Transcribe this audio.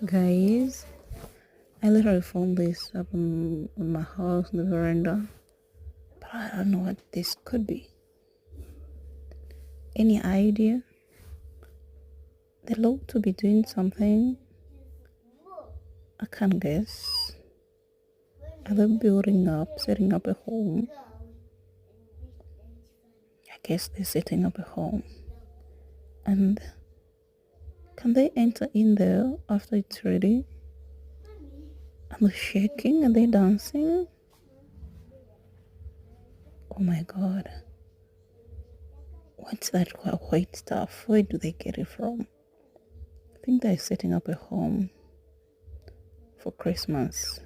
Guys, I literally found this up on my house, the veranda, but I don't know what this could be. Any idea? They look to be doing something. I can't guess. Are they building up, setting up a home? I guess they're setting up a home. And can they enter in there after it's ready? Are they shaking? Are they dancing? Oh my god. What's that white stuff? Where do they get it from? I think they're setting up a home for Christmas.